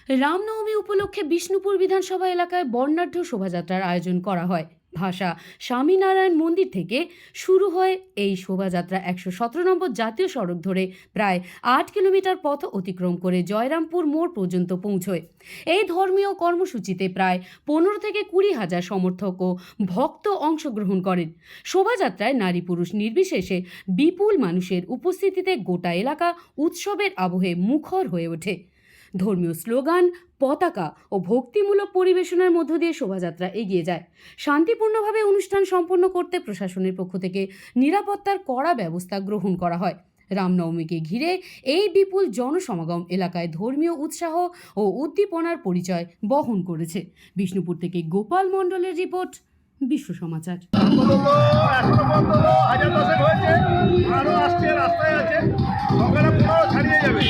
রামনবমী উপলক্ষে বিষ্ণুপুর বিধানসভা এলাকায় বর্ণাঢ্য শোভাযাত্রার আয়োজন করা হয়। ভাষা স্বামীনারায়ণ মন্দির থেকে শুরু হয় এই শোভাযাত্রা ১১৭ নম্বর জাতীয় সড়ক ধরে প্রায় ৮ কিলোমিটার পথ অতিক্রম করে জয়রামপুর মোড় পর্যন্ত পৌঁছয়। এই ধর্মীয় কর্মসূচিতে প্রায় ১৫ থেকে ২০ হাজার সমর্থক ও ভক্ত অংশগ্রহণ করেন। শোভাযাত্রায় নারী পুরুষ নির্বিশেষে বিপুল মানুষের উপস্থিতিতে গোটা এলাকা উৎসবের আবহে মুখর হয়ে ওঠে। ধর্মীয় স্লোগান, পতাকা ও ভক্তিমূলক পরিবেশনার মধ্য দিয়ে শোভাযাত্রা এগিয়ে যায়। শান্তিপূর্ণভাবে অনুষ্ঠান সম্পন্ন করতে প্রশাসনের পক্ষ থেকে নিরাপত্তার কড়া ব্যবস্থা গ্রহণ করা হয়। রামনবমীকে ঘিরে এই বিপুল জনসমাগম এলাকায় ধর্মীয় উৎসাহ ও উদ্দীপনার পরিচয় বহন করেছে। বিষ্ণুপুর থেকে গোপাল মণ্ডলের রিপোর্ট, বিশ্ব সমাচার। হাজার দশেক হয়েছে, আরো আসছে, রাস্তায় আছে, সকালে পুরো ছাড়িয়ে যাবে।